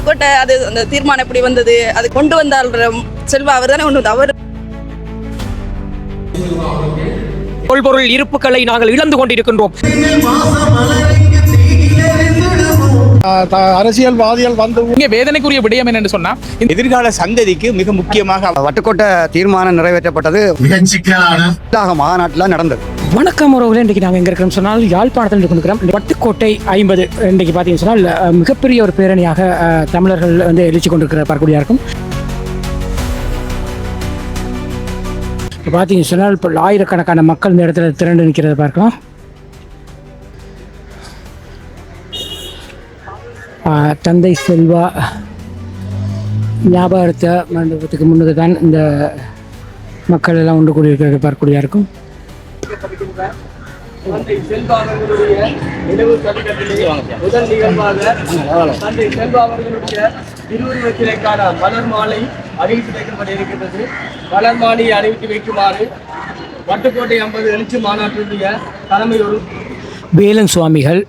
வட்டுக்கோட்டை அது அந்த தீர்மானம் எப்படி வந்தது, அது கொண்டு வந்தால் செல்வா அவர் தானே கொண்டு வந்தார். அவர் தொல்பொருள் இருப்புகளை நாங்கள் இழந்து கொண்டிருக்கின்றோம். அரசியல்வாதிகள் வந்து இங்கே வேதனைக்குரிய விடயம் என்னன்னு சொன்னா, எதிர்கால சந்ததிக்கு மிக முக்கியமாக வட்டுக்கோட்டை தீர்மானம் நிறைவேற்றப்பட்டது மாநாட்டில் நடந்தது. வணக்கம் உறவுகளே, இன்றைக்கு நாங்கள் எங்கே இருக்கிறோம் சொன்னால் யாழ்ப்பாணத்தில் கொண்டிருக்கிறோம். வட்டுக்கோட்டை 50 இன்றைக்கு பார்த்தீங்கன்னு சொன்னால் மிகப்பெரிய ஒரு பேரணியாக தமிழர்கள் வந்து எழுச்சி கொண்டிருக்கிற பார்க்கக்கூடியா இருக்கும். இப்போ பார்த்தீங்கன்னு சொன்னால் இப்போ ஆயிரக்கணக்கான மக்கள் இந்த இடத்துல திரண்டு நிற்கிறத பார்க்கலாம். தந்தை செல்வா ஞாபகத்த மண்டபத்துக்கு முன்னுக்கு தான் இந்த மக்கள் எல்லாம் ஒன்று கூடியிருக்கிறத பார்க்கக்கூடியா இருக்கும். தந்தை செல்வா அவர்களுடைய நினைவு சதுக்கத்திலே முதல் நிகழ்வாக தந்தை செல்வா அவர்களுடைய திருவுருவத்திற்கான மலர் மாலை அறிவித்து வைக்கப்பட்டிருக்கிறது. மலர் மாலையை அறிவித்து வைக்குமாறு வட்டுக்கோட்டை 50 எழுச்சி மாநாட்டினுடைய தலைமையோடு வேலன் சுவாமிகள்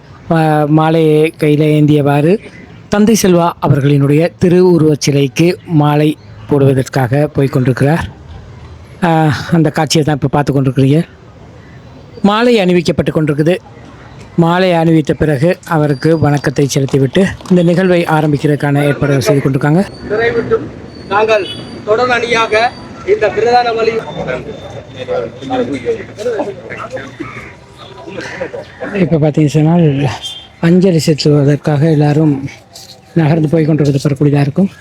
மாலையை கையில் ஏந்தியவாறு தந்தை செல்வா அவர்களினுடைய திருவுருவச் சிலைக்கு மாலை போடுவதற்காக போய்கொண்டிருக்கிறார். அந்த காட்சியை தான் இப்போ பார்த்து கொண்டிருக்கிறீங்க. மாலை அணிவிக்கப்பட்டு கொண்டிருக்குது. மாலை அணிவித்த பிறகு அவருக்கு வணக்கத்தை செலுத்திவிட்டு இந்த நிகழ்வை ஆரம்பிக்கிறதுக்கான ஏற்பாடுகள் செய்து கொண்டிருக்காங்க. நிறைவிட்டும் நாங்கள் தொடர் அணியாக இந்த பிரதான வழி இப்போ பார்த்தீங்கன்னு சொன்னால் அஞ்சலி செலுத்துவதற்காக எல்லாரும் நகர்ந்து போய் கொண்டிருக்கிறது பெறக்கூடியதாக இருக்கும்.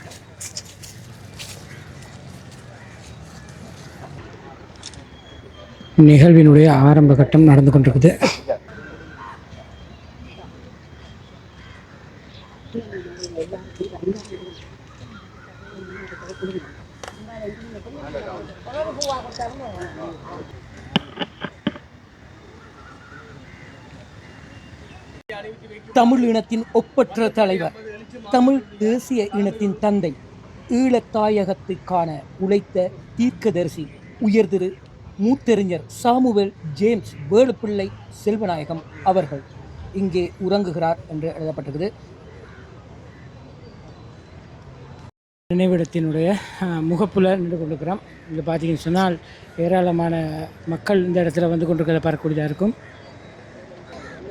நிகழ்வினுடைய ஆரம்ப கட்டம் நடந்து கொண்டிருக்குது. தமிழ் இனத்தின் ஒப்பற்ற தலைவர், தமிழ் தேசிய இனத்தின் தந்தை, ஈழத்தாயகத்துக்கான உழைத்த தீர்க்கதரிசி உயர்திரு மூத்தறிஞர் சாமுவேல் ஜேம்ஸ் வேலுப்பிள்ளை செல்வநாயகம் அவர்கள் இங்கே உறங்குகிறார் என்று எழுதப்பட்டிருக்குது. நினைவிடத்தினுடைய முகப்புல நின்று கொண்டிருக்கிறோம். இங்கே பார்த்தீங்கன்னு சொன்னால் ஏராளமான மக்கள் இந்த இடத்துல வந்து கொண்டிருக்கிறத பார்க்கக்கூடியதாக இருக்கும்.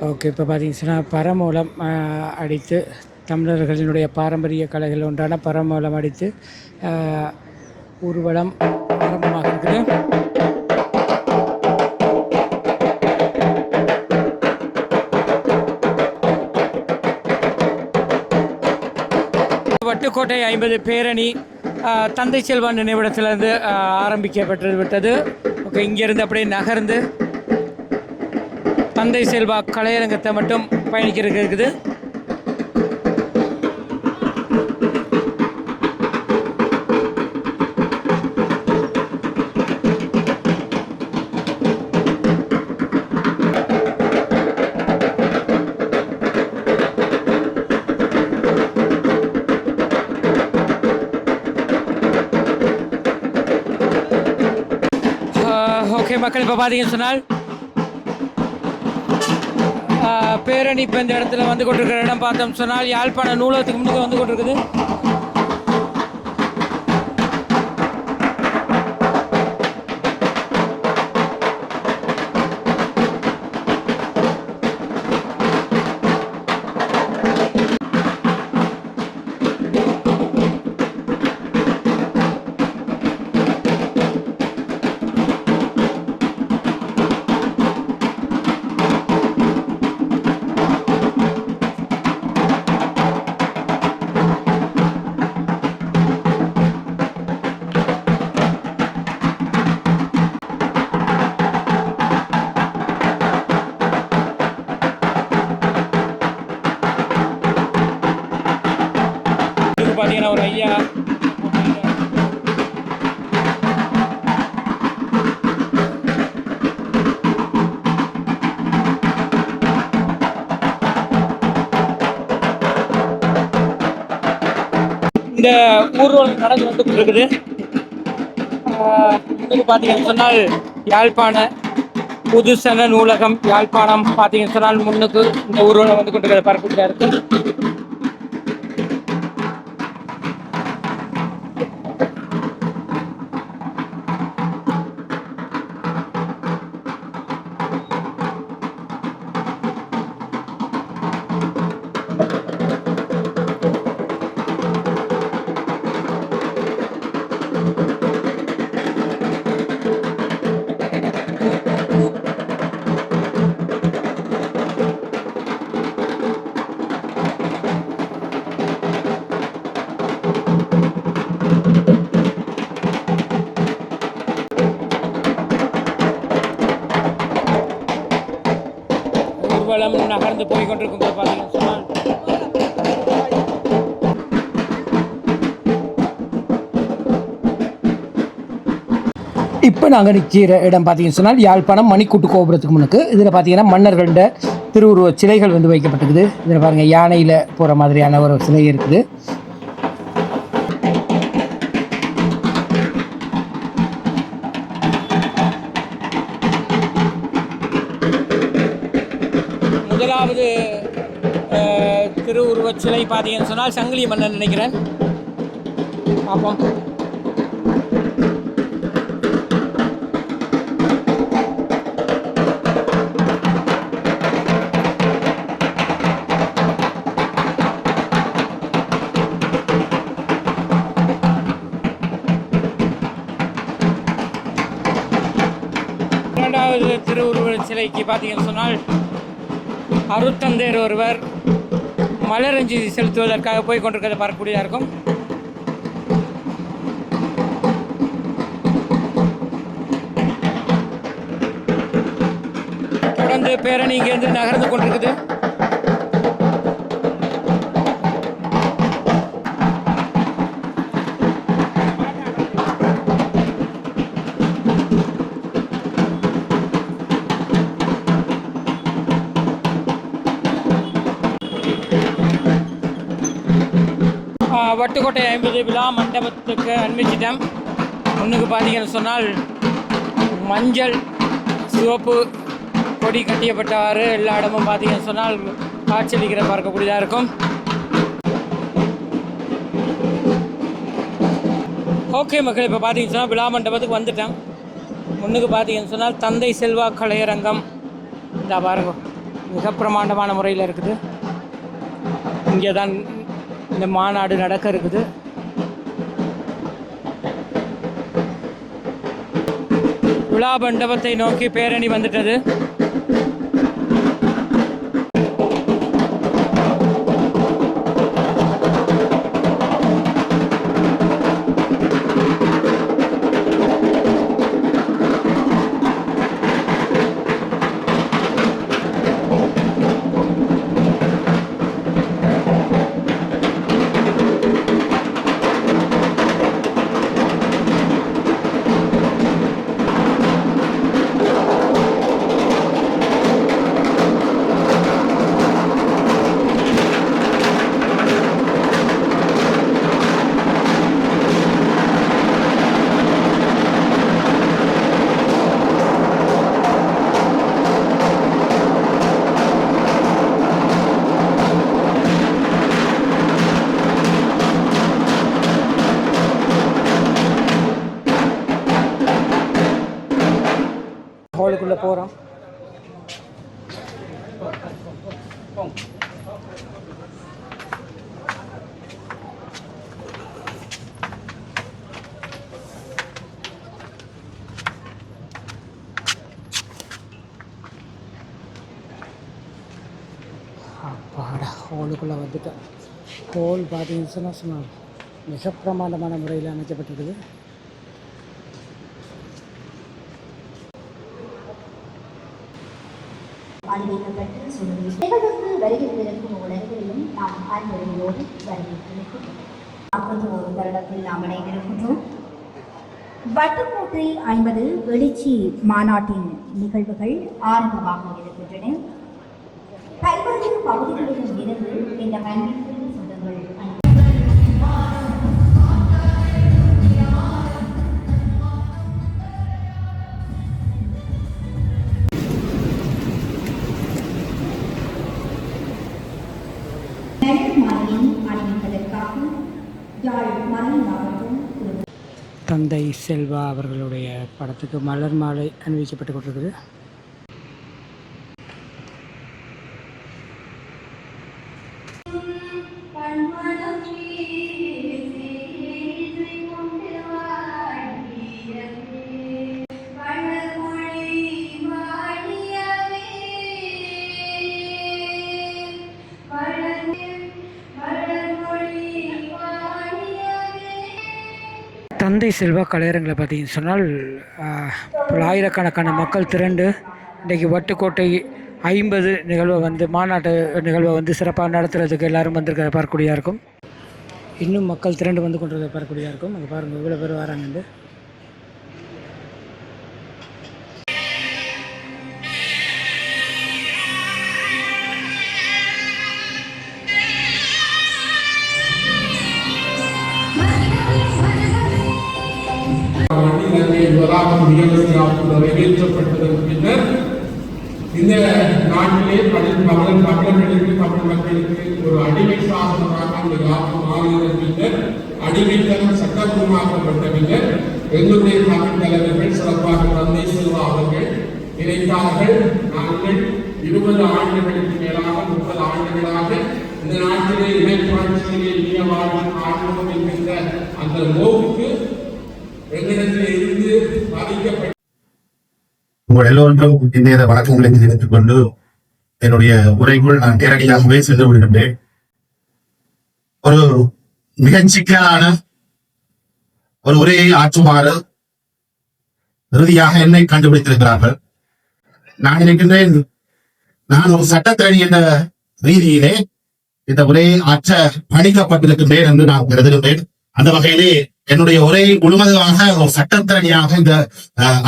ஓகே, இப்போ பார்த்தீங்கன்னு சொன்னால் பரமூலம் அடித்து தமிழர்களினுடைய பாரம்பரிய கலைகள் ஒன்றான பரமூலம் அடித்து ஊர்வலம் ஆரம்பமாக இருக்குது. வட்டுக்கோட்டை 50 பேரணி தந்தை செல்வா நினைவிடத்திலிருந்து ஆரம்பிக்கப்பட்டு விட்டது. ஓகே, இங்கேருந்து அப்படியே நகர்ந்து தந்தை செல்வா கலையரங்கத்தை மட்டும் பயணிக்கிறது இருக்குது. ஓகே மக்கள், இப்போ பார்த்தீங்கன்னு சொன்னால் பேரணி இப்போ இந்த இடத்துல வந்து கொண்டிருக்கிற இடம் பார்த்தோம் சொன்னால் யாழ்ப்பாண நூலகத்துக்கு முன்னுக்கு வந்து கொண்டிருக்குது. பார்த்தீங்கன்னா ஒரு ஐயா இந்த ஊர்வலம் நடந்து வந்து கொண்டிருக்குது. பார்த்தீங்கன்னு சொன்னால் யாழ்ப்பாண புதுசன நூலகம் யாழ்ப்பாணம் பார்த்தீங்கன்னு சொன்னால் முன்னுக்கு இந்த ஊர்வலம் வந்து கொண்டிருக்கிற பார்க்கக்கூடியதாக இருக்கு. போய் கொண்டிருக்கும் போது பார்த்தீங்கன்னு சொன்னால் இப்போ நாங்கள் நிற்கிற இடம் பார்த்தீங்கன்னு சொன்னால் யாழ்ப்பாணம் மணிக்கூட்டு கோபுரத்துக்கு முன்னுக்கு இதில் பார்த்தீங்கன்னா மன்னர்கள்ட திருவுருவ சிலைகள் வந்து வைக்கப்பட்டிருக்குது. இதில் பாருங்கள் யானையில் போகிற மாதிரியான ஒரு சிலை இருக்குது. முதலாவது திருவுருவச் சிலை பார்த்தீங்கன்னு சொன்னால் சங்கிலி மன்னன் நினைக்கிறேன். பார்ப்போம். இரண்டாவது திருவுருவச் சிலைக்கு பார்த்தீங்கன்னு சொன்னால் அருத்தந்தேர் ஒருவர் மலரஞ்சி செலுத்துவதற்காக போய் கொண்டிருக்கிறத பார்க்கக்கூடியதாக இருக்கும். தொடர்ந்து பேரணி இங்கேருந்து நகர்ந்து கொண்டிருக்குது. வட்டுக்கோட்டை 50 விழா மண்டபத்துக்கு அனுமதிச்சிட்டேன். முன்னுக்கு பார்த்தீங்கன்னு சொன்னால் மஞ்சள் சிவப்பு கொடி கட்டியப்பட்டவாறு எல்லா இடமும் பார்த்தீங்கன்னு சொன்னால் காட்சியளிக்கிற பார்க்கக்கூடியதாக இருக்கும். ஓகே மக்கள், இப்போ பார்த்தீங்கன்னு சொன்னால் விழா மண்டபத்துக்கு வந்துட்டேன். முன்னுக்கு பார்த்தீங்கன்னு சொன்னால் தந்தை செல்வா கலையரங்கம் இந்த பாருங்க மிக பிரமாண்டமான முறையில் இருக்குது. இங்கே தான் இந்த மாநாடு நடக்க இருக்குது. விழா மண்டபத்தை நோக்கி பேரணி வந்துட்டது. ஹாலுக்குள்ளே போகிறோம். அப்பாடா ஹாலுக்குள்ளே வந்துட்டேன். ஹால் பார்த்தீங்கன்னா சொன்னால் மிக பிரமாண்டமான முறையில் அமைக்கப்பட்டிருக்குது. அனுமதிக்கப்பட்ட சூழலில் நிகழ்வுக்கு வருகிறதற்கும் உலகிலும் நாம் அன்புரையோடு வரவேற்கிறோம். 41 வருடத்தில் நாம் இணைந்திருக்கின்றோம். வட்டுக்கோட்டை 50 எழுச்சி மாநாட்டின் நிகழ்வுகள் ஆரம்பமாக இருக்கின்றன. பல்வேறு பகுதிகளிலும் இருந்து இந்த மண்ணிற்கு சொந்தங்கள் தந்தை செல்வா அவர்களுடைய படத்துக்கு மலர் மாலை அணிவிக்கப்பட்டு கொண்டிருக்குது. தந்தை செல்வா கலையரங்களை பார்த்தீங்கன்னு சொன்னால் பல்லாயிரக்கணக்கான மக்கள் திரண்டு இன்றைக்கு வட்டுக்கோட்டை 50 நிகழ்வை வந்து மாநாட்டு நிகழ்வை வந்து சிறப்பாக நடத்துறதுக்கு எல்லாரும் வந்திருக்க பார்க்கக்கூடியதாக இருக்கும். இன்னும் மக்கள் திரண்டு வந்து கொண்டிருக்க பார்க்கக்கூடியதாக இருக்கும். அங்கே பாருங்கள் இவ்வளோ பேர் வராங்கண்டு. நிறைவேற்றப்பட்டதற்கு பின்னர் இந்த நாட்டிலே தமிழர்களுக்கு தமிழ் மக்களுக்கு ஒரு அடிமை சாசனமாக அந்த யாகம் மாறியதன் பின்னர் அடிமைத்தனம் சட்டபூர்வமாக்கப்பட்ட பின்னர் எங்களுடைய தமிழ் தலைவர்கள் சிறப்பாக தந்தை செல்வா அவர்கள் நினைத்தார்கள். நாங்கள் 20 ஆண்டுகளுக்கு மேலாக 30 ஆண்டுகளாக இந்த நாட்டிலே இணைப்பாட்சியிலே இனிய வாழ்வில் ஆர்வம் என்கின்ற அந்த நோக்கு எங்களிடத்தில் இருந்து பாதிக்கப்பட்ட உங்கள் எல்லோருக்கும் இந்த வணக்கங்களை தெரிவித்துக் கொண்டு என்னுடைய உரைக்குள் நான் நேரடியாகவே சென்று விடுகின்றேன். ஒரு மிக சிக்கலான ஒரு உரையை ஆற்றுமாறு இறுதியாக என்னை கண்டுபிடித்திருக்கிறார்கள். நான் நினைக்கின்றேன், நான் ஒரு சட்டத்திரணி என்ற ரீதியிலே இந்த உரையை ஆற்ற பணிக்கப்பட்டிருக்கின்றேன் என்று நான் கருதுகின்றேன். அந்த வகையிலே என்னுடைய உரையை முழுவதுமாக ஒரு சட்டத்திறனியாக இந்த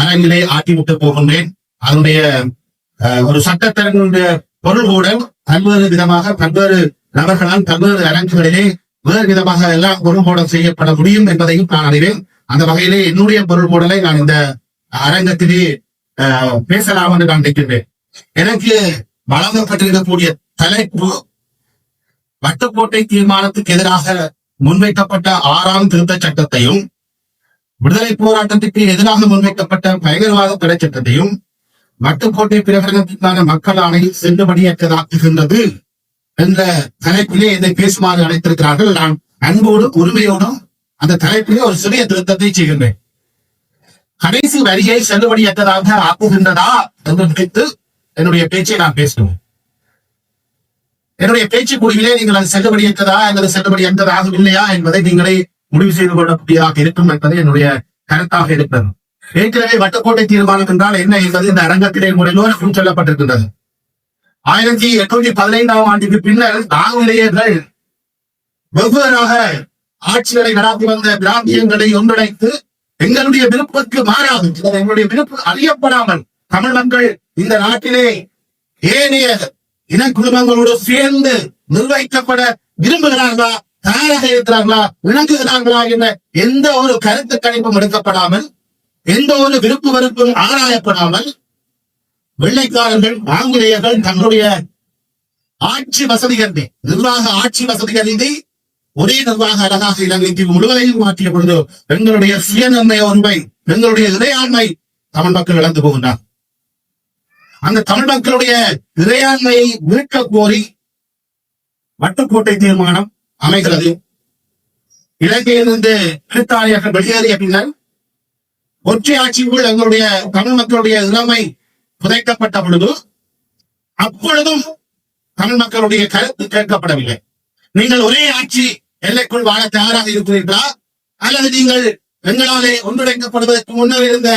அரங்கிலே ஆட்டிவிட்டு போகின்றேன். அதனுடைய ஒரு சட்டத்திறனுடைய பொருள் கூட பல்வேறு விதமாக பல்வேறு நபர்களால் பல்வேறு அரங்குகளிலே வேறு விதமாக எல்லாம் பொருள்போடம் செய்யப்பட முடியும் என்பதையும் நான் அறிவேன். அந்த வகையிலே என்னுடைய பொருள்போடலை நான் இந்த அரங்கத்திலே பேசலாம் என்று நான் நினைக்கின்றேன். எனக்கு வழங்கப்பட்டிருக்கக்கூடிய தலைப்பு வட்டுக்கோட்டை தீர்மானத்துக்கு எதிராக முன்வைக்கப்பட்ட 6ஆம் திருத்த சட்டத்தையும் விடுதலை போராட்டத்திற்கு எதிராக முன்வைக்கப்பட்ட பயங்கரவாத தடை சட்டத்தையும் வட்டுக்கோட்டை பிரகடனத்திற்கான மக்கள் ஆணை செல்லுபடியற்றதாக்குகின்றது என்ற தலைப்பிலே இதை பேசுமாறு அழைத்திருக்கிறார்கள். நான் அன்போடும் உரிமையோடும் அந்த தலைப்பிலே ஒரு சிறிய திருத்தத்தை செய்கின்றேன். கடைசி வரியை செல்லுபடியற்றதாக ஆக்குகின்றதா என்று நினைத்து என்னுடைய பேச்சை நான் பேசுவேன். என்னுடைய பேச்சு முடிவிலே நீங்கள் அது செல்லுபடியற்றதா அல்லது செல்லுபடியற்றதாக இல்லையா என்பதை நீங்களே முடிவு செய்து கொள்ளக்கூடியதாக இருக்கும் என்பது என்னுடைய கருத்தாக இருக்கிறது. ஏற்கனவே வட்டுக்கோட்டை தீர்மானம் என்றால் என்ன என்பது இந்த அரங்கத்திலே முறையோடு சொல்லப்பட்டிருக்கின்றது. 1815ஆம் ஆண்டுக்கு பின்னர் ஆங்கிலேயர்கள் வெவ்வேறாக ஆட்சிகளை நடத்தி வந்த பிராந்தியங்களை ஒன்றிணைத்து எங்களுடைய விருப்பத்துக்கு மாறாது, எங்களுடைய விருப்பு அறியப்படாமல் தமிழ் மக்கள் இந்த நாட்டிலே ஏனைய இனக்குழுமங்களோடு சேர்ந்து நிர்வகிக்கப்பட விரும்புகிறார்களா, தயாராக இருக்கிறார்களா, இணங்குகிறார்களா என்ற எந்த ஒரு கருத்து கணிப்பும் எடுக்கப்படாமல், எந்த ஒரு விருப்பு வெறுப்பும் ஆராயப்படாமல் வெள்ளைக்காரர்கள் ஆங்கிலேயர்கள் தங்களுடைய ஆட்சி வசதிகள் நிர்வாக ஆட்சி வசதிகள் ஒரே நிர்வாக அழகாக இலங்கைக்கு முழுவதையும் மாற்றிய பொழுது எங்களுடைய சுயநிர்ணய உரிமை, எங்களுடைய இறையாண்மை தமிழ் மக்கள் இழந்து போகின்றார். அந்த தமிழ் மக்களுடைய இறையாண்மையை மீட்க கோரி வட்டுக்கோட்டை தீர்மானம் அமைகிறது. இலங்கையிலிருந்து பிரித்தானியர்கள் வெளியேறிய பின்னர் ஒற்றை ஆட்சிக்குள் எங்களுடைய தமிழ் மக்களுடைய இளமை புதைக்கப்பட்ட பொழுது அப்பொழுதும் தமிழ் மக்களுடைய கருத்து கேட்கப்படவில்லை. நீங்கள் ஒரே ஆட்சி எல்லைக்குள் வாழ தயாராக இருக்கிறீர்களா, அல்லது நீங்கள் எங்களாலே ஒன்றிணைக்கப்படுவதற்கு முன்னர் இருந்த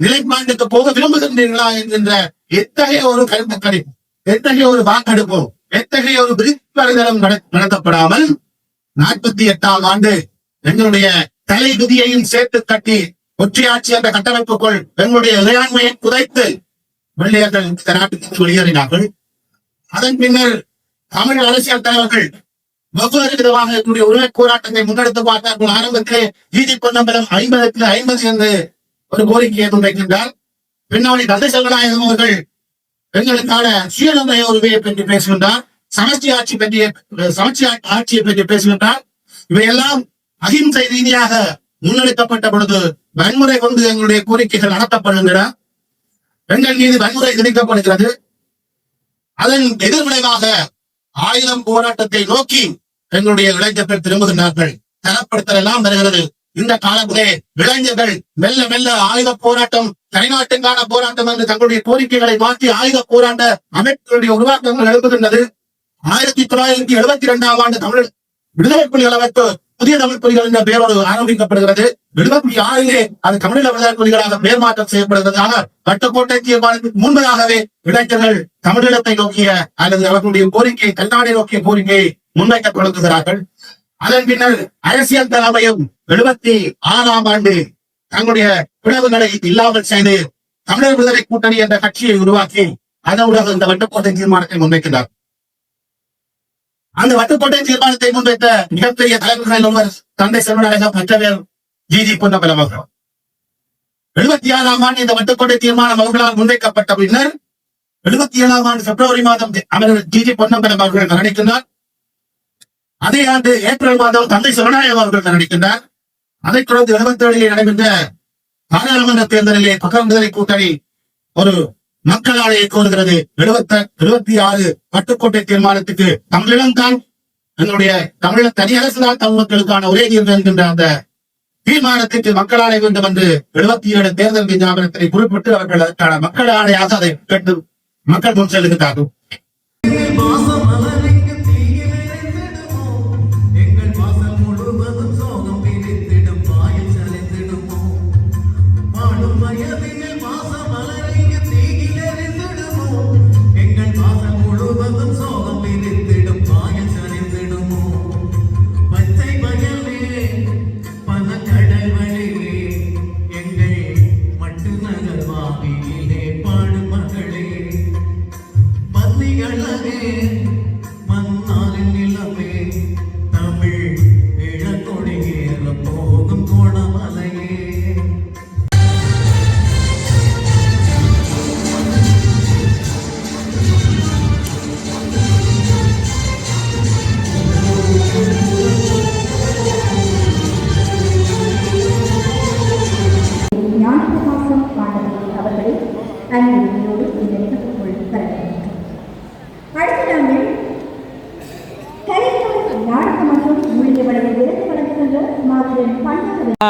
நிலைப்பாட்டுக்கு போக விரும்புகின்றீர்களா என்கின்ற எத்தகைய ஒரு கருத்து கணிப்பு, எத்தகைய ஒரு வாக்கெடுப்போ, எத்தகைய ஒரு விரிப்பறிதலும் நடத்தப்படாமல் 48ஆம் ஆண்டு எங்களுடைய தலை விதியையும் சேர்த்து கட்டி ஒற்றையாட்சி என்ற கட்டமைப்புக்குள் எங்களுடைய இறையாண்மையை புதைத்து வெள்ளையர்கள் இந்த நாட்டுக்கு வெளியேறினார்கள். அதன் பின்னர் தமிழ் அரசியல் தலைவர்கள் வெவ்வேறு விதமாக என்னுடைய உரிமை போராட்டத்தை முன்னெடுத்து பார்த்தார்கள். ஆரம்பத்திலே ஈதி பொன்னம்பலம் 50க்கு 50 என்று ஒரு கோரிக்கையை முன்வைக்கின்றார். பின்னாடி தந்தை செல்வநாயகம் அவர்கள் எங்களுக்கான சுயநிர்ணய உரிமையை பற்றி பேசுகின்றார், சமஷ்டி ஆட்சியை பற்றி பேசுகின்றார். இவையெல்லாம் அகிம்சை ரீதியாக முன்னெடுக்கப்பட்ட பொழுது வன்முறை கொண்டு எங்களுடைய கோரிக்கைகள் நடத்தப்படுகின்றன. எங்கள் மீது வன்முறை திணிக்கப்படுகிறது. அதன் எதிர்விளைவாக 1000 போராட்டத்தை நோக்கி எங்களுடைய இளைஞர்கள் திரும்புகின்றார்கள். தரப்படுத்தல் எல்லாம் வருகிறது. இந்த காலத்திலே இளைஞர்கள் மெல்ல மெல்ல ஆயுத போராட்டம், தனிநாட்டுக்கான போராட்டம் என்று தங்களுடைய கோரிக்கைகளை மாற்றி ஆயுத போராட்ட அமைப்புகளுடைய உருவாக்கங்கள் எழுப்புகின்றது. 1972ஆம் ஆண்டு தமிழ் விடுதலை புலிகள் அமைப்பு புதிய தமிழ் புலிகள் என்ற பெயரோடு ஆரம்பிக்கப்படுகிறது. 76 அது தமிழீழ விடுதலை புலிகளாக பெயர் மாற்றம் செய்யப்படுகிறதாக வட்டுக்கோட்டை தீர்மானத்துக்கு முன்பதாகவே இளைஞர்கள் தமிழீழத்தை நோக்கிய அல்லது அவர்களுடைய கோரிக்கை தன்னாடை நோக்கிய கோரிக்கையை முன்வைக்க தொடங்குகிறார்கள். அதன் பின்னர் அரசியல் தலைமையும் 76ஆம் ஆண்டு தங்களுடைய பிளவுகளை இல்லாமல் செய்து தமிழர் விடுதலை கூட்டணி என்ற கட்சியை உருவாக்கி அதனூடாக இந்த வட்டுக்கோட்டை தீர்மானத்தை முன்வைக்கிறார். அந்த வட்டுக்கோட்டை தீர்மானத்தை முன்வைத்த மிகப்பெரிய தலைவர்களில் ஒருவர் தந்தை செல்வநாயகம், மற்றவர் ஜி பொன்னம்பலம் அவர்கள். 76ஆம் ஆண்டு இந்த வட்டுக்கோட்டை தீர்மானம் அவர்களால் முன்வைக்கப்பட்ட பின்னர் 77ஆம் ஆண்டு பிப்ரவரி மாதம் அவர் ஜி பொன்னம்பலம் அவர்கள் மரணிக்கின்றார். அதே ஆண்டு ஏப்ரல் மாதம் தந்தை சிவநாயகம் அவர்கள் மரணிக்கின்றார். அதைத் தொடர்ந்து 77 நடைபெற்ற பாராளுமன்ற தேர்தலிலே மக்கள் விடுதலை கூட்டணி ஒரு மக்கள் ஆணையை கோருகிறது. 76 வட்டுக்கோட்டை தீர்மானத்துக்கு தமிழீழம்தான் எங்களுடைய தமிழக தனி அரசுதான் தமிழ் மக்களுக்கான ஒரே தீர்வு என்கின்ற அந்த தீர்மானத்திற்கு மக்கள் ஆணை வேண்டும் என்று 77 தேர்தல் விஞ்ஞாபனத்தை குறிப்பிட்டு அவர்கள் அதற்கான மக்கள் ஆணையாக அதை கேட்டு மக்கள் முன் செல்லுகிறார்கள்.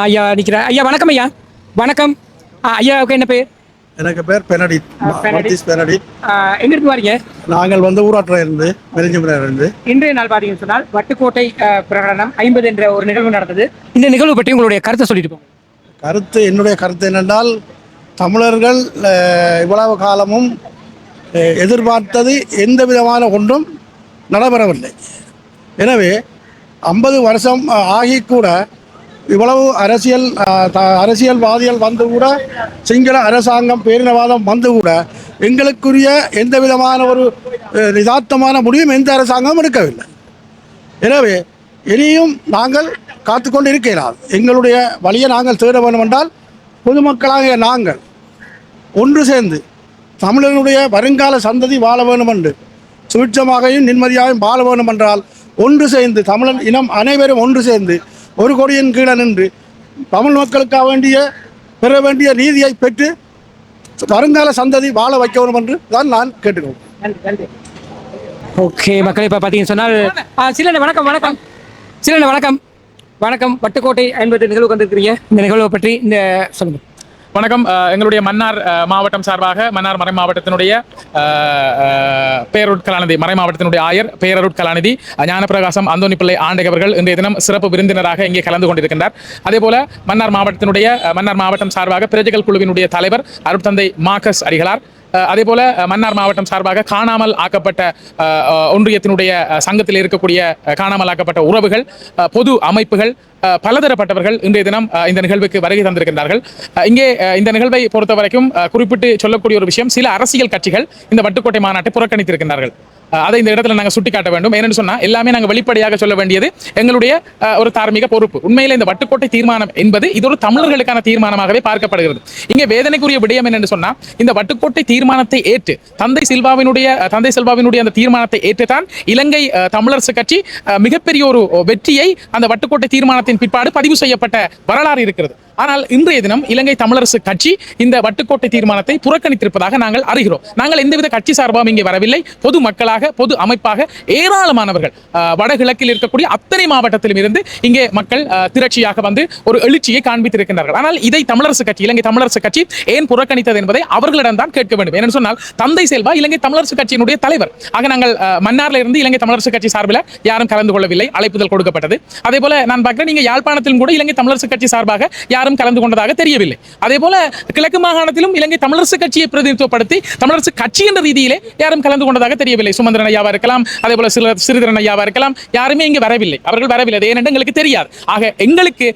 ஐயா நிற்கிறேன். ஐயா வணக்கம். ஐயா வணக்கம். ஐயாவுக்கு என்ன பேர்? எனக்கு பேர் பெனடிட். எங்கிருந்து வரீங்க? நாங்கள் ஊராட்சில இருந்து மெலிஞ்சபுரம் இருந்து. இன்றைய நாள் பார்த்தீங்கன்னு சொன்னால் வட்டுக்கோட்டை பிரகடனம் 50 என்ற ஒரு நிகழ்வு நடந்தது. இந்த நிகழ்வு பற்றி உங்களுடைய கருத்தை சொல்லிட்டு போங்க. என்னுடைய கருத்து என்னென்றால், தமிழர்கள் இவ்வளவு காலமும் எதிர்பார்த்தது எந்த விதமான ஒன்றும் நடைபெறவில்லை. எனவே 50 வருஷம் ஆகி கூட இவ்வளவு அரசியல்வாதிகள் வந்து கூட, சிங்கள அரசாங்கம் பேரினவாதம் வந்து கூட எங்களுக்குரிய எந்த விதமான ஒரு யதார்த்தமான முடிவும் எந்த அரசாங்கமும் எடுக்கவில்லை. எனவே இனியும் நாங்கள் காத்துக்கொண்டு இருக்கிறோம். எங்களுடைய வழியை நாங்கள் தேட வேண்டும் என்றால் பொதுமக்களாகிய நாங்கள் ஒன்று சேர்ந்து தமிழர்களுடைய வருங்கால சந்ததி வாழ வேண்டும் என்று சுபிட்சமாகவும் நிம்மதியாகவும் வாழ வேண்டும் என்றால் ஒன்று சேர்ந்து தமிழன் இனம் அனைவரும் ஒன்று சேர்ந்து ஒரு கொடியின் கீழே நின்று தமிழ் மக்களுக்காக பெற வேண்டிய நீதியை பெற்று வருங்கால சந்ததி வாழ வைக்க வேண்டும் என்று தான் நான் கேட்டுக்கொள்கிறேன். ஓகே மக்களே, இப்போ பார்த்தீங்கன்னு சொன்னால் சிலனை வணக்கம். வட்டுக்கோட்டை 50 நிகழ்வு வந்திருக்கிறீங்க. இந்த நிகழ்வை பற்றி இந்த சொல்லுங்கள். வணக்கம். எங்களுடைய மன்னார் மாவட்டம் சார்பாக மன்னார் மறை மாவட்டத்தினுடைய பேரருட்கலாநிதி, மறை மாவட்டத்தினுடைய ஆயர் பேரருட்கலாநிதி ஞானப்பிரகாசம் அந்தோணி பிள்ளை ஆண்டை அவர்கள் இன்றைய தினம் சிறப்பு விருந்தினராக இங்கே கலந்து கொண்டிருக்கின்றார். அதே போல மன்னார் மாவட்டம் சார்பாக பிரஜைகள் குழுவினுடைய தலைவர் அருட்தந்தை மார்க்கஸ் அடிகளார், அதே போல மன்னார் மாவட்டம் சார்பாக காணாமல் ஆக்கப்பட்ட ஒன்றியத்தினுடைய சங்கத்தில் இருக்கக்கூடிய காணாமல் ஆக்கப்பட்ட உறவுகள், பொது அமைப்புகள், பலதரப்பட்டவர்கள் இன்றைய தினம் இந்த நிகழ்வுக்கு வருகை தந்திருக்கின்றார்கள். இங்கே இந்த நிகழ்வை பொறுத்த வரைக்கும் குறிப்பிட்டு சொல்லக்கூடிய ஒரு விஷயம், சில அரசியல் கட்சிகள் இந்த வட்டுக்கோட்டை மாநாட்டை புறக்கணித்திருக்கின்றார்கள். அதை இந்த இடத்துல நாங்கள் சுட்டிக்காட்ட வேண்டும். ஏன்னு சொன்னா எல்லாமே நாங்கள் வெளிப்படையாக சொல்ல வேண்டியது எங்களுடைய ஒரு தார்மீக பொறுப்பு. உண்மையில இந்த வட்டுக்கோட்டை தீர்மானம் என்பது இது ஒரு தமிழர்களுக்கான தீர்மானமாகவே பார்க்கப்படுகிறது. இங்கே வேதனைக்குரிய விடயம் என்னென்று சொன்னா, இந்த வட்டுக்கோட்டை தீர்மானத்தை ஏற்று தந்தை செல்வாவினுடைய அந்த தீர்மானத்தை ஏற்றுத்தான் இலங்கை தமிழரசு கட்சி மிகப்பெரிய ஒரு வெற்றியை அந்த வட்டுக்கோட்டை தீர்மானத்தின் பிற்பாடு பதிவு செய்யப்பட்ட வரலாறு இருக்கிறது. ஆனால் இன்றைய தினம் இலங்கை தமிழரசு கட்சி இந்த வட்டுக்கோட்டை தீர்மானத்தை புறக்கணித்திருப்பதாக நாங்கள் அறிகிறோம். நாங்கள் எந்தவித கட்சி சார்பாகவும் இங்கே வரவில்லை. பொது மக்களாக, பொது அமைப்பாக ஏராளமானவர்கள் வடகிழக்கில் இருக்கக்கூடிய அத்தனை மாவட்டத்திலும் இருந்து இங்கே மக்கள் திரட்சியாக வந்து ஒரு எழுச்சியை காண்பித்திருக்கின்றார்கள். ஆனால் இதை தமிழரசு கட்சி, இலங்கை தமிழரசு கட்சி ஏன் புறக்கணித்தது என்பதை அவர்களிடம் தான் கேட்க வேண்டும். ஏனென்று சொன்னால் தந்தை செல்வா இலங்கை தமிழரசு கட்சியினுடைய தலைவர். ஆக நாங்கள் மன்னார்ல இருந்து இலங்கை தமிழரசு கட்சி சார்பில் யாரும் கலந்து கொள்ளவில்லை. அழைப்புதல் கொடுக்கப்பட்டது. அதே போல நான் பார்க்கிறேன், நீங்க யாழ்ப்பாணத்திலும் கூட இலங்கை தமிழரசு கட்சி சார்பாக யாரும் கலந்து கொண்டதாக தெரியவில்லை. அதே போல கிழக்கு மாகாணத்திலும் இலங்கை தமிழரசு கட்சியை பிரதிநிதித்துவப்படுத்தி தமிழரசு கட்சி என்ற ரீதியிலே யாரும் கலந்து கொண்டதாக தெரியவில்லை. சுமந்திரன் ஐயாவா இருக்கலாம், அதே போல சிறிதரன் ஐயாவா இருக்கலாம், யாருமே இங்கே வரவில்லை. அவர்கள் வரவில்லை. ஏனென்று எங்களுக்கு தெரியாது. ஆக எங்களுக்கு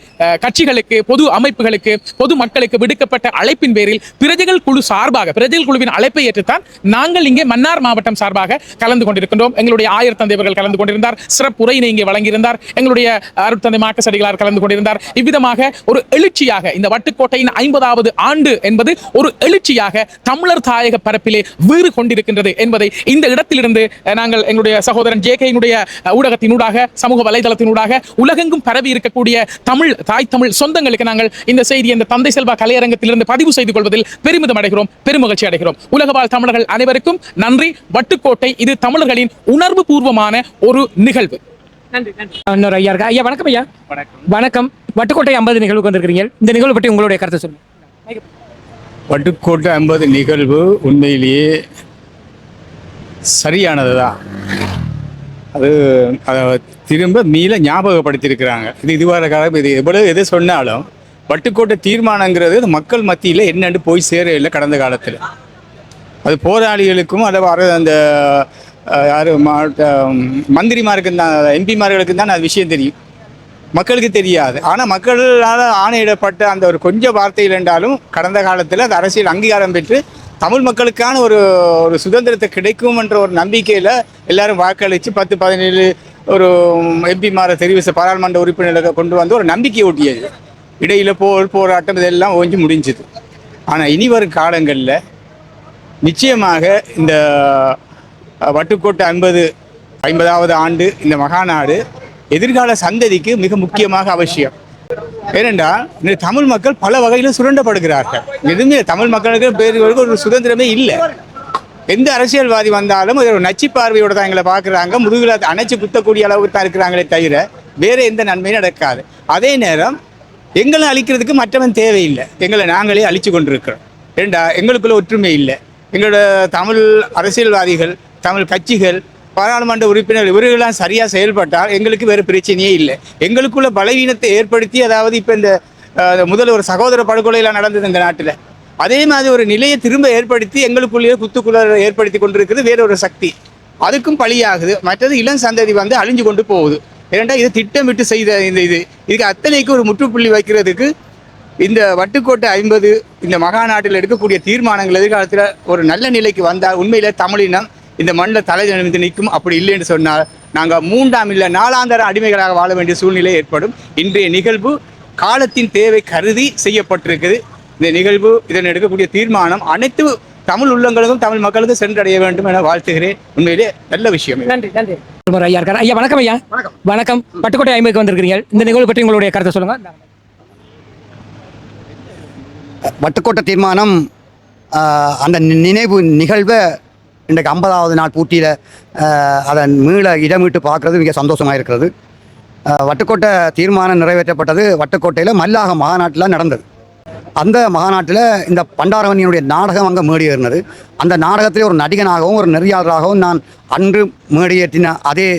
கட்சிகளுக்கு, பொது அமைப்புகளுக்கு, பொது மக்களுக்கு விடுக்கப்பட்ட அழைப்பின் பேரில் பிரஜைகள் குழு சார்பாக, பிரஜைகள் குழுவின் அழைப்பை ஏற்றுத்தான் நாங்கள் இங்கே மன்னார் மாவட்டம் சார்பாக கலந்து கொண்டிருக்கின்றோம். எங்களுடைய ஆயர் தந்தை அவர்கள் கலந்து கொண்டிருந்தார். சிறப்பு உரையினை இங்கே வழங்கியிருந்தார். எங்களுடைய அருட்தந்தை மாக்கசடிகளார் கலந்து கொண்டிருந்தார். இவ்விதமாக ஒரு எழுச்சியாக இந்த வட்டுக்கோட்டையின் 50வது ஆண்டு என்பது ஒரு எழுச்சியாக தமிழர் தாயக பரப்பிலே வீறு கொண்டிருக்கின்றது என்பதை இந்த இடத்திலிருந்து நாங்கள் எங்களுடைய சகோதரன் ஜேகேயினுடைய ஊடகத்தினூடாக, சமூக வலைதளத்தினூடாக உலகெங்கும் பரவி இருக்கக்கூடிய தமிழ், தாய் தமிழ் சொந்தங்களுக்கு நாங்கள் இந்த செய்தி இந்த தந்தை செல்வா கலையரங்கத்திலிருந்து பதிவு செய்து கொள்வதில் பெருமிதம் அடைகிறோம், பெருமகிழ்ச்சி அடைகிறோம். உலகவாழ் தமிழர்கள் அனைவருக்கும் நன்றி. வட்டுக்கோட்டை இது தமிழர்களின் உணர்வு பூர்வமான ஒரு நிகழ்வு. இன்னொரு ஐயா இருக்கா. ஐயா வணக்கம். ஐயா வணக்கம். வட்டுக்கோட்டை 50 நிகழ்வுக்கு வந்திருக்கிறீங்க. இந்த நிகழ்வு பற்றி உங்களுடைய கருத்தை சொல்லுங்க. வட்டுக்கோட்டை 50 நிகழ்வு உண்மையிலேயே சரியானது தான். அது அதை திரும்ப மீள ஞாபகப்படுத்தியிருக்கிறாங்க. இதுவரை காலம் இது எவ்வளவு எது சொன்னாலும் வட்டுக்கோட்டை தீர்மானங்கிறது மக்கள் மத்தியில் என்னென்னு போய் சேரவில்லை கடந்த காலத்தில். அது போராளிகளுக்கும் அல்லது அந்த யார் மந்திரிமாருக்கு தான், எம்பிமார்களுக்கு தான் அது விஷயம் தெரியும், மக்களுக்கு தெரியாது. ஆனால் மக்களால் ஆணையிடப்பட்ட அந்த ஒரு கொஞ்சம் வார்த்தைகள் என்றாலும் கடந்த காலத்தில் அது அரசியல் அங்கீகாரம் பெற்று தமிழ் மக்களுக்கான ஒரு சுதந்திரத்தை கிடைக்கும் என்ற ஒரு நம்பிக்கையில் எல்லாரும் வாக்களித்து 10-17 ஒரு எம்பிமாரை தெரிவு பாராளுமன்ற உறுப்பினர்களை கொண்டு வந்து ஒரு நம்பிக்கை ஊட்டியது. இடையில போராட்டம் இதெல்லாம் ஓஞ்சி முடிஞ்சுது. ஆனால் இனி வரும் காலங்களில் நிச்சயமாக இந்த வட்டுக்கோட்டை 50வது ஆண்டு இந்த மகாநாடு எதிர்கால சந்ததிக்கு மிக முக்கியமாக அவசியம். ஏனென்றால் இந்த தமிழ் மக்கள் பல வகையிலும் சுரண்டப்படுகிறார்கள். எதுவுமே தமிழ் மக்களுக்கு பேருக்கு ஒரு சுதந்திரமே இல்லை. எந்த அரசியல்வாதி வந்தாலும் ஒரு நச்சு பார்வையோட தான் எங்களை பார்க்குறாங்க, முதுகில் அணைச்சி குத்தக்கூடிய அளவுக்கு தான் இருக்கிறாங்களே தவிர வேறு எந்த நன்மையும் நடக்காது. அதே நேரம் எங்களை அழிக்கிறதுக்கு மற்றவன் தேவையில்லை, எங்களை நாங்களே அழித்து கொண்டிருக்கிறோம். ஏண்டா எங்களுக்குள்ள ஒற்றுமை இல்லை. எங்களோட தமிழ் அரசியல்வாதிகள், தமிழ் கட்சிகள், பாராளுமன்ற உறுப்பினர் இவர்களெல்லாம் சரியாக செயல்பட்டால் எங்களுக்கு வேறு பிரச்சனையே இல்லை. எங்களுக்குள்ள பலவீனத்தை ஏற்படுத்தி, அதாவது இப்போ இந்த முதல்ல ஒரு சகோதர படுகொலையெல்லாம் நடந்தது இந்த நாட்டில், அதே மாதிரி ஒரு நிலையை திரும்ப ஏற்படுத்தி எங்களுக்குள்ளேயே குத்துக்குள்ள ஏற்படுத்தி கொண்டிருக்கிறது வேற ஒரு சக்தி. அதுக்கும் பலியாகுது. மற்றது இளம் சந்ததி வந்து அழிஞ்சு கொண்டு போகுது. ஏனெண்டா இது திட்டமிட்டு செய்த இதுக்கு அத்தனைக்கு ஒரு முற்றுப்புள்ளி வைக்கிறதுக்கு இந்த வட்டுக்கோட்டை 50 இந்த மகாநாட்டில் எடுக்கக்கூடிய தீர்மானங்கள் எதிர்காலத்தில் ஒரு நல்ல நிலைக்கு வந்தால் உண்மையில தமிழினம் இந்த மண்ணில் தலை நிமிர்ந்து நிற்கும். அப்படி இல்லைன்னு சொன்னால் நாங்கள் 3ஆம் இல்லை 4ஆம் தர அடிமைகளாக வாழ வேண்டிய சூழ்நிலை ஏற்படும். இன்றைய நிகழ்வு காலத்தின் தேவை கருதி செய்யப்பட்டிருக்குது. இந்த நிகழ்வு, இதன் எடுக்கக்கூடிய தீர்மானம் அனைத்து தமிழ் உள்ளங்களுக்கும் தமிழ் மக்களுக்கும் சென்றடைய வேண்டும் என வாழ்த்துகிறேன். உண்மையிலே நல்ல விஷயம். நன்றி. நன்றி. ஐயா இருக்கார். ஐயா வணக்கம். ஐயா வணக்கம். வட்டுக்கோட்டை 50க்கு வந்திருக்கிறீங்க. இந்த நிகழ்வு பற்றி உங்களுடைய கருத்தை சொல்லுங்க. வட்டுக்கோட்டை தீர்மானம் அந்த நினைவு நிகழ்வை இன்றைக்கு 50வது நாள் பூர்த்தியில் அதை மீள இடமிட்டு பார்க்குறது மிக சந்தோஷமாக இருக்கிறது. வட்டுக்கோட்டை தீர்மானம் நிறைவேற்றப்பட்டது வட்டுக்கோட்டையில் மல்லாக மாநாட்டில் நடந்தது. அந்த மாநாட்டில் இந்த பண்டாரவன்னியினுடைய நாடகம் அங்கே மேடியேறினது. அந்த நாடகத்திலே ஒரு நடிகனாகவும் ஒரு நெறியாளராகவும் நான் அன்று மேடியேற்றின அதே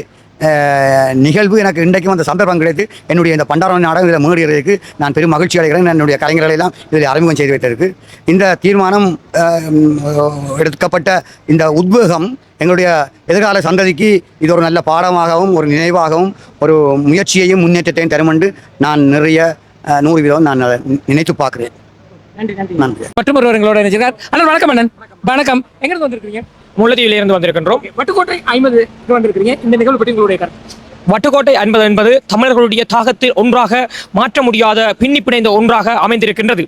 நிகழ்வு எனக்கு இன்றைக்கும் அந்த சந்தர்ப்பம் கிடைத்து என்னுடைய இந்த பண்டாரவன் நாடகம் இதில் மேடியறதுக்கு நான் பெரும் மகிழ்ச்சி அடைகிறேன். என்னுடைய கலைஞர்களெல்லாம் இதில் அறிமுகம் செய்து வைத்ததற்கு இந்த தீர்மானம் எடுக்கப்பட்ட இந்த உத்வேகம் எங்களுடைய எதிர்கால சந்ததிக்கு இது ஒரு நல்ல பாடமாகவும் ஒரு நினைவாகவும் ஒரு முயற்சியையும் முன்னேற்றத்தையும் தரும் என்று நான் நிறைய 100% நான் நினைத்து பார்க்கிறேன். நன்றி. மற்றும் ஒருவர்களோட நினைச்சிருக்கார். அண்ணன் வணக்கம். அண்ணன் வணக்கம். எங்கிருந்து வந்திருக்கீங்க? முல்லைத்தீவிலிருந்து வந்திருக்கின்றோம். வட்டுக்கோட்டை 50 வந்திருக்கிறீங்க. இந்த நிகழ்வு பற்றி உங்களுடைய கருத்து? வட்டுக்கோட்டை 50 என்பது தமிழர்களுடைய தாகத்தில் ஒன்றாக மாற்ற முடியாத பின்னி பிணைந்த ஒன்றாக அமைந்திருக்கின்றது.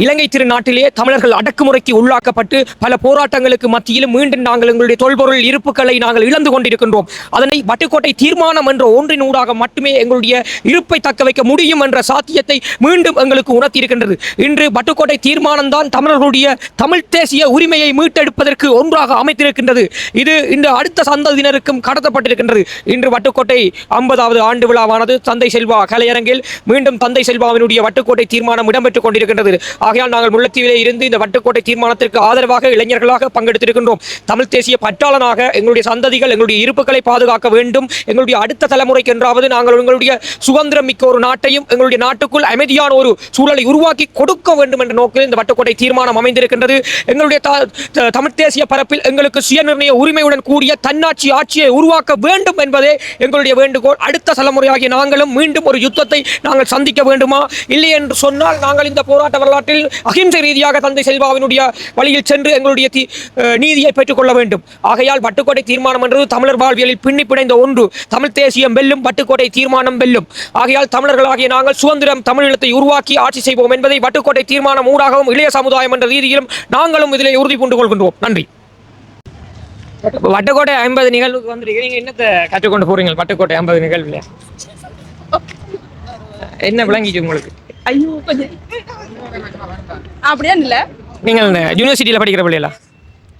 இலங்கை திருநாட்டிலே தமிழர்கள் அடக்குமுறைக்கு உள்ளாக்கப்பட்டு பல போராட்டங்களுக்கு மத்தியிலும் மீண்டும் நாங்கள் எங்களுடைய தொல்பொருள் இருப்புகளை நாங்கள் இழந்து கொண்டிருக்கின்றோம். அதனை வட்டுக்கோட்டை தீர்மானம் என்ற ஒன்றின் ஊடாக மட்டுமே எங்களுடைய இருப்பை தக்க வைக்க முடியும் என்ற சாத்தியத்தை மீண்டும் எங்களுக்கு உணர்த்தியிருக்கின்றது. இன்று வட்டுக்கோட்டை தீர்மானம் தான் தமிழர்களுடைய தமிழ் தேசிய உரிமையை மீட்டெடுப்பதற்கு ஒன்றாக அமைத்திருக்கின்றது. இது இந்த அடுத்த சந்ததியினருக்கும் கடத்தப்பட்டிருக்கின்றது. இன்று வட்டுக்கோட்டை 50வது ஆண்டு விழாவானது தந்தை செல்வா கலையரங்கில் மீண்டும் தந்தை செல்வாவினுடைய வட்டுக்கோட்டை தீர்மானம் இடம்பெற்றுக் கொண்டிருக்கின்றது. ஆகையால் நாங்கள் முல்லைத்தீவிலே இருந்து இந்த வட்டுக்கோட்டை தீர்மானத்திற்கு ஆதரவாக இளைஞர்களாக பங்கெடுத்திருக்கின்றோம். தமிழ் தேசிய பற்றாளனாக எங்களுடைய சந்ததிகள் எங்களுடைய இருப்புகளை பாதுகாக்க வேண்டும். எங்களுடைய அடுத்த தலைமுறைக்கு என்றாவது நாங்கள் எங்களுடைய சுதந்திரம் மிக்க ஒரு நாட்டையும் எங்களுடைய நாட்டுக்குள் அமைதியான ஒரு சூழலை உருவாக்கி கொடுக்க வேண்டும் என்ற நோக்கில் இந்த வட்டுக்கோட்டை தீர்மானம் அமைந்திருக்கின்றது. எங்களுடைய தமிழ் தேசிய பரப்பில் எங்களுக்கு சுயநிர்ணய உரிமையுடன் கூடிய தன்னாட்சி ஆட்சியை உருவாக்க வேண்டும் என்பதே எங்களுடைய வேண்டுகோள். அடுத்த தலைமுறையாகிய நாங்களும் மீண்டும் ஒரு யுத்தத்தை நாங்கள் சந்திக்க வேண்டுமா? இல்லை என்று சொன்னால் நாங்கள் இந்த போராட்ட வரலாற்றில் அகிம்சை ரீதியாக தந்தை செல்வாவினுடைய வழியில் சென்று எங்களுடைய நீதியை பெற்றுக்கொள்ள வேண்டும். ஆகையால் வட்டுக்கோட்டை தீர்மானம் என்றது தமிழர் வாழ்வியலில் பின்னி பிணைந்த ஒன்று. தமிழ் தேசியம் வெல்லும், வட்டுக்கோட்டை தீர்மானம் வெல்லும். ஆகையால் தமிழர்களாகிய நாங்கள் சுதந்திரம் தமிழீழத்தை உருவாக்கி ஆட்சி செய்வோம் என்பதை வட்டுக்கோட்டை தீர்மானம் ஊடாகவும் இளைய சமுதாயம் என்ற ரீதியிலும் நாங்களும் இதிலே உறுதி பூண்டு கொள்கின்றோம். நன்றி. வட்டுக்கோட்டை 50 நிகழ்வுக்கு வந்துருக்கீங்க. நீங்க என்னத்தை கற்றுக்கொண்டு போறீங்க? வட்டுக்கோட்டை 50 நிகழ்வுல என்ன விளங்கிச்சு உங்களுக்கு? ஐயோ கொஞ்சம் அப்படியே இல்லை. நீங்கள் இந்த யூனிவர்சிட்டியில் படிக்கிற பிள்ளைகளா?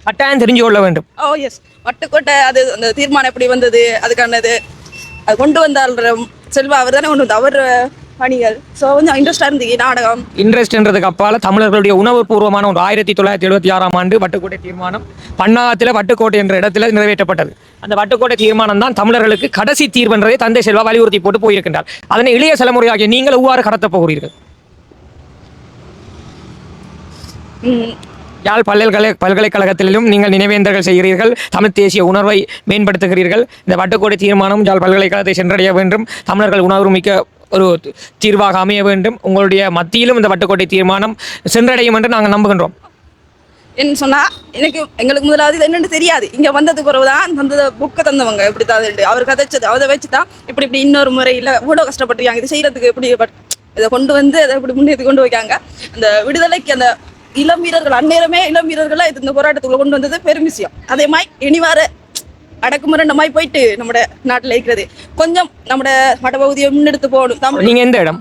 கட்டாயம் தெரிஞ்சு கொள்ள வேண்டும். ஓ எஸ், வட்டுக்கோட்டை அது அந்த தீர்மானம் எப்படி வந்தது, அதுக்கானது அது கொண்டு வந்தால் செல்வா அவர் தானே கொண்டு வந்தார், அவர் பணிகள். ஸோ கொஞ்சம் இன்ட்ரெஸ்டாக இருந்தது நாடகம். இன்ட்ரெஸ்ட்ன்றதுக்கு அப்பால் தமிழர்களுடைய உணவுபூர்வமான ஒரு 1976ஆம் ஆண்டு வட்டுக்கோட்டை தீர்மானம் பன்னாகத்தில் வட்டுக்கோட்டை என்ற இடத்துல நிறைவேற்றப்பட்டது. அந்த வட்டுக்கோட்டை தீர்மானம் தான் தமிழர்களுக்கு கடைசி தீர்வு என்றதை தந்தை செல்வா வலியுறுத்தி போட்டு போயிருக்கின்றார். அதனை இளைய தலைமுறையாகிய நீங்கள் எவ்வாறு கடத்தப் போகிறீர்கள்? யாழ் பல்கலைக்கழகத்திலும் நீங்கள் நினைவேந்தர்கள் செய்கிறீர்கள், தமிழ் தேசிய உணர்வை மேம்படுத்துகிறீர்கள். இந்த வட்டுக்கோட்டை தீர்மானம் யாழ் பல்கலைக்கழகத்தை சென்றடைய வேண்டும், தமிழர்கள் உணர்வுமிக்க ஒரு தீர்வாக அமைய வேண்டும். உங்களுடைய மத்தியிலும் இந்த வட்டுக்கோட்டை தீர்மானம் சென்றடையும் என்று நாங்கள் நம்புகின்றோம். என்ன சொன்னால் எங்களுக்கு முதலாவது இது என்னென்னு தெரியாது. இங்கே வந்தது பிறகு தான் அந்த புக்கை தந்தவங்க இப்படி தான் அவர் கதைச்சது அதை வச்சு தான் இப்படி இன்னொரு முறையில் இவ்வளோ கஷ்டப்பட்டுருக்காங்க இது செய்கிறதுக்கு. இப்படி இதை கொண்டு வந்து அதை இப்படி முன்னேற்றி கொண்டு வைக்காங்க. அந்த விடுதலைக்கு அந்த இளம் வீரர்கள் அந்நேரமே இளம் வீரர்களை இது இந்த போராட்டத்துக்குள்ள கொண்டு வந்தது பெரும் விஷயம். அதே மாதிரி இனிவார அடக்குமுறை மாதிரி போயிட்டு நம்ம நாட்டில் இருக்கிறது கொஞ்சம் நம்ம வடபகுதியை முன்னெடுத்து போகணும். நீங்க எந்த இடம்?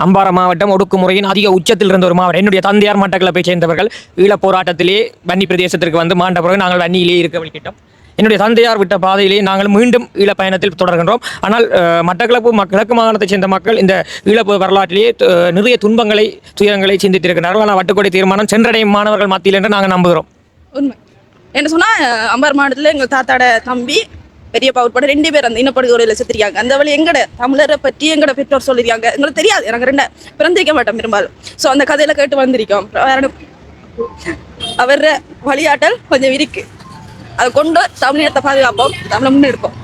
அம்பாறை மாவட்டம் ஒடுக்குமுறையின் அதிக உச்சத்தில் இருந்த ஒரு மாவட்டம். என்னுடைய தந்தையார் மட்டக்களப்பை சேர்ந்தவர்கள் ஈழப் போராட்டத்திலே வன்னி பிரதேசத்திற்கு வந்து மாண்ட பிறகு நாங்கள் வன்னியிலேயே இருக்க வழிகிட்டோம். என்னுடைய தந்தையார் விட்ட பாதையிலேயே நாங்கள் மீண்டும் ஈழப் பயணத்தில் தொடர்கின்றோம். ஆனால் மட்டக்களப்பு கிழக்கு மாகாணத்தைச் சேர்ந்த மக்கள் இந்த ஈழப்பு வரலாற்றிலேயே நிறைய துன்பங்களை துயரங்களை சிந்தித்திருக்கிறார்கள். ஆனால் வட்டுக்கோட்டை தீர்மானம் சென்றடையும் மாணவர்கள் மத்தியில் என்று நாங்கள் நம்புகிறோம். உண்மை என்ன சொன்னால் அம்பாறை மாவட்டத்தில் எங்கள் தாத்தாட தம்பி பெரியப்பா உட்பட 2 பேர் அந்த இனப்படுகொலையில் செத்துருக்காங்க. அந்த வழி எங்கட தமிழரை பற்றி எங்கட பெற்றோர் சொல்லியிருக்காங்க. எங்களுக்கு தெரியாது, எனக்கு 2 பிறந்திருக்க மாட்டோம் பெரும்பாலும். ஸோ அந்த கதையில கேட்டு வந்திருக்கோம். அவர் வழியாட்டல் கொஞ்சம் இருக்கு. அதை கொண்டு தமிழினத்தை பாதுகாப்போம், தமிழை முன்னெடுப்போம்.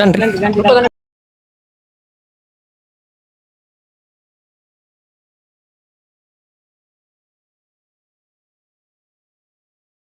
நன்றி.